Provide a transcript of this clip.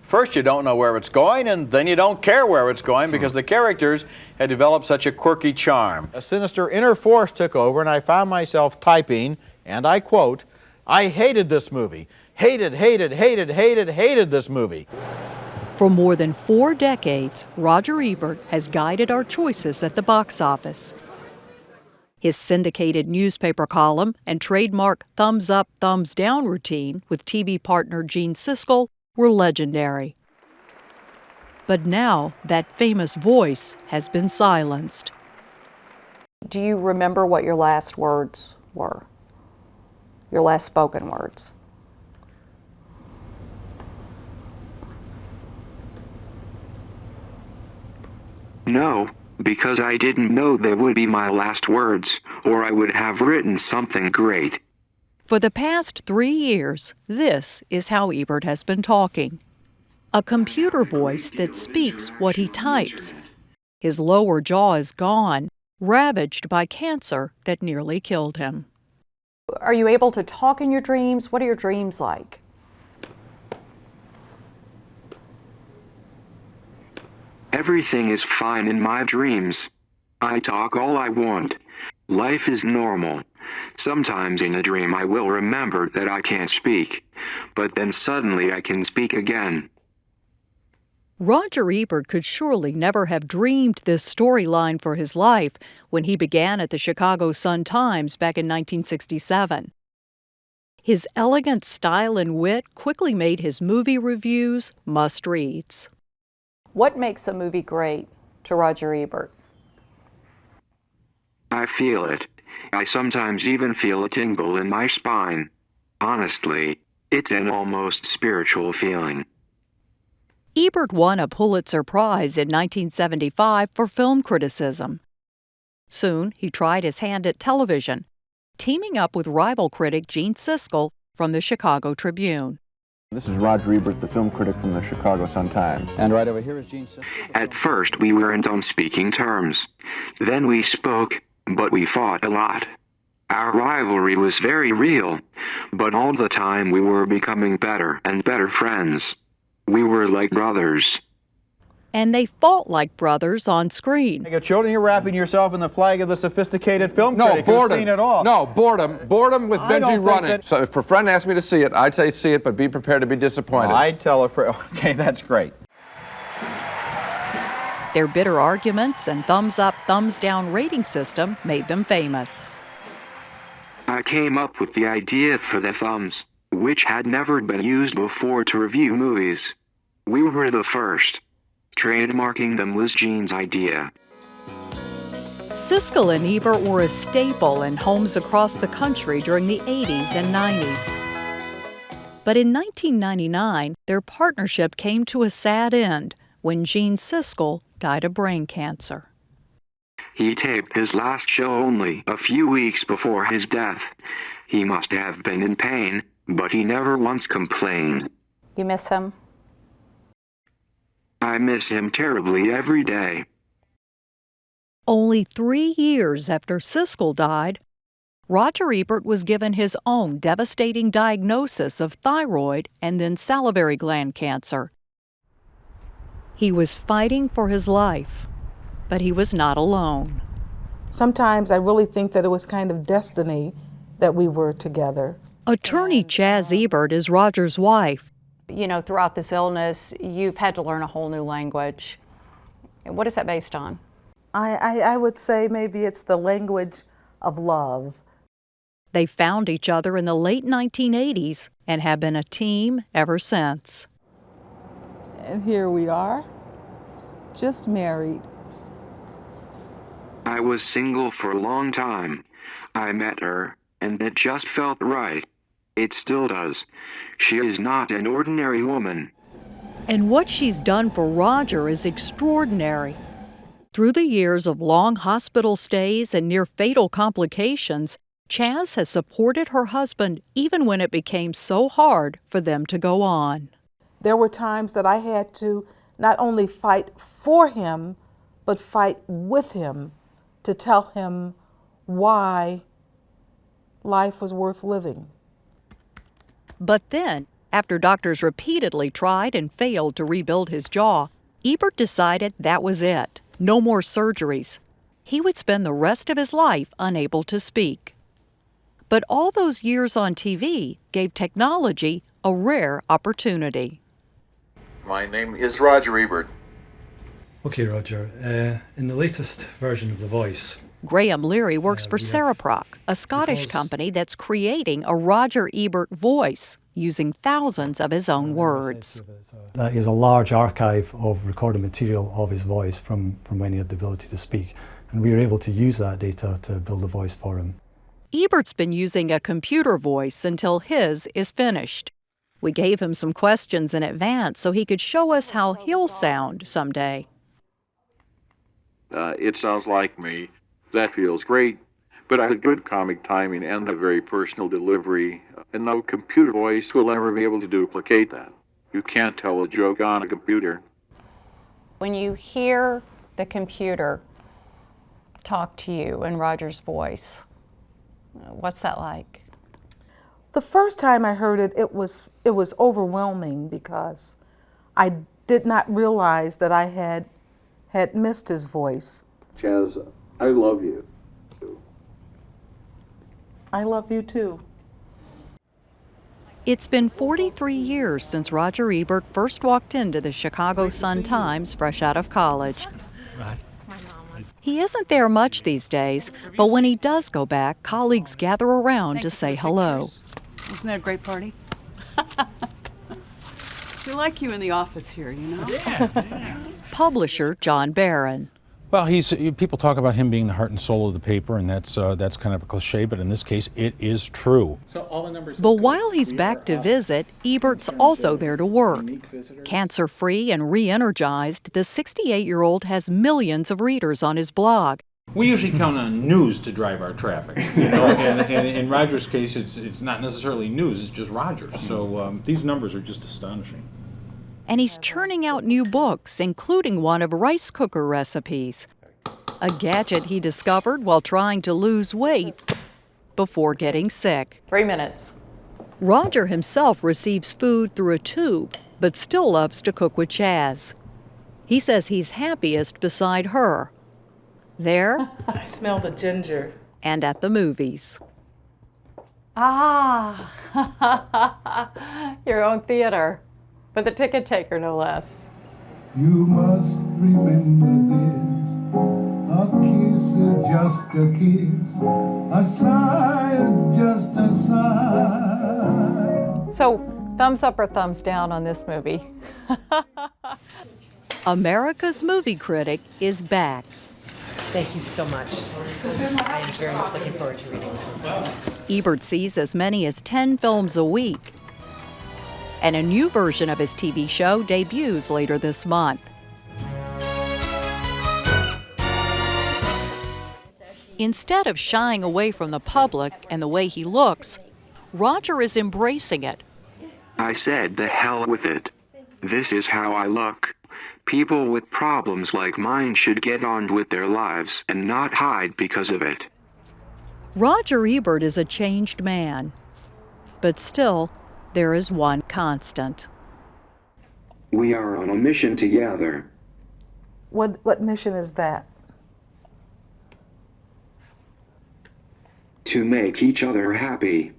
First, you don't know where it's going, and then you don't care where it's going because the characters had developed such a quirky charm. A sinister inner force took over, and I found myself typing, and I quote, "I hated this movie. Hated, hated, hated, hated, hated this movie." For more than 4 decades, Roger Ebert has guided our choices at the box office. His syndicated newspaper column and trademark thumbs up, thumbs down routine with TV partner Gene Siskel were legendary. But now that famous voice has been silenced. Do you remember what your last words were? Your last spoken words? No, because I didn't know they would be my last words, or I would have written something great. For the past 3 years, this is how Ebert has been talking. A computer voice that speaks what he types. His lower jaw is gone, ravaged by cancer that nearly killed him. Are you able to talk in your dreams? What are your dreams like? Everything is fine in my dreams. I talk all I want. Life is normal. Sometimes in a dream I will remember that I can't speak, but then suddenly I can speak again. Roger Ebert could surely never have dreamed this storyline for his life when he began at the Chicago Sun-Times back in 1967. His elegant style and wit quickly made his movie reviews must-reads. What makes a movie great to Roger Ebert? I feel it. I sometimes even feel a tingle in my spine. Honestly, it's an almost spiritual feeling. Ebert won a Pulitzer Prize in 1975 for film criticism. Soon, he tried his hand at television, teaming up with rival critic Gene Siskel from the Chicago Tribune. This is Roger Ebert, the film critic from the Chicago Sun-Times. And right over here is Gene Siskel. At first we weren't on speaking terms. Then we spoke, but we fought a lot. Our rivalry was very real, but all the time we were becoming better and better friends. We were like brothers. And they fought like brothers on screen. Children, you're wrapping yourself in the flag of the sophisticated film critic who's seen it all. No, boredom. Boredom with Benji running. So if a friend asked me to see it, I'd say see it, but be prepared to be disappointed. Well, I'd tell a friend, okay, that's great. Their bitter arguments and thumbs up, thumbs down rating system made them famous. I came up with the idea for the thumbs, which had never been used before to review movies. We were the first. Trademarking them was Gene's idea. Siskel and Ebert were a staple in homes across the country during the 80s and 90s. But in 1999, their partnership came to a sad end when Gene Siskel died of brain cancer. He taped his last show only a few weeks before his death. He must have been in pain, but he never once complained. You miss him? I miss him terribly every day. Only 3 years after Siskel died, Roger Ebert was given his own devastating diagnosis of thyroid and then salivary gland cancer. He was fighting for his life, but he was not alone. Sometimes I really think that it was kind of destiny that we were together. Attorney Chaz Ebert is Roger's wife. You know, throughout this illness, you've had to learn a whole new language. What is that based on? I would say maybe it's the language of love. They found each other in the late 1980s and have been a team ever since. And here we are, just married. I was single for a long time. I met her, and it just felt right. It still does. She is not an ordinary woman. And what she's done for Roger is extraordinary. Through the years of long hospital stays and near-fatal complications, Chaz has supported her husband even when it became so hard for them to go on. There were times that I had to not only fight for him, but fight with him to tell him why life was worth living. But then, After doctors repeatedly tried and failed to rebuild his jaw, Ebert decided that was it. No more surgeries. He would spend the rest of his life unable to speak. But all those years on TV gave technology a rare opportunity. My name is Roger Ebert. Okay, Roger. In the latest version of The Voice, Graham Leary works for Cereproc, a Scottish company that's creating a Roger Ebert voice using thousands of his own words. that is a large archive of recorded material of his voice from when he had the ability to speak. And we were able to use that data to build a voice for him. Ebert's been using a computer voice until his is finished. We gave him some questions in advance so he could show us how he'll sound someday. It sounds like me. That feels great. But I have good comic timing and a very personal delivery, and no computer voice will ever be able to duplicate that. You can't tell a joke on a computer. When you hear the computer talk to you in Roger's voice, what's that like? The first time I heard it, it was overwhelming because I did not realize that I had missed his voice. Chaz, I love you. I love you too. It's been 43 years since Roger Ebert first walked into the Chicago Sun-Times fresh out of college. He isn't there much these days, but when he does go back, colleagues gather around to say hello. Wasn't that a great party? We like you in the office here, you know? Publisher John Barron. Well, people talk about him being the heart and soul of the paper, and that's kind of a cliche, but in this case, it is true. But while he's back to visit, Ebert's also there to work. Cancer-free and re-energized, the 68-year-old has millions of readers on his blog. We usually count on news to drive our traffic, you know, and in Roger's case, it's not necessarily news, it's just Roger. So these numbers are just astonishing. And he's churning out new books, including one of rice cooker recipes, a gadget he discovered while trying to lose weight before getting sick. 3 minutes. Roger himself receives food through a tube, but still loves to cook with Chaz. He says he's happiest beside her, there I smell the ginger. and at the movies. Ah, your own theater, with a ticket taker, no less. You must remember this. A kiss is just a kiss. A sigh is just a sigh. So, thumbs up or thumbs down on this movie? America's movie critic is back. Thank you so much. I am very much looking forward to reading this. Ebert sees as many as 10 films a week. And a new version of his TV show debuts later this month. Instead of shying away from the public and the way he looks, Roger is embracing it. I said the hell with it. This is how I look. People with problems like mine should get on with their lives and not hide because of it. Roger Ebert is a changed man. But still, there is one constant. We are on a mission together. What mission is that? To make each other happy.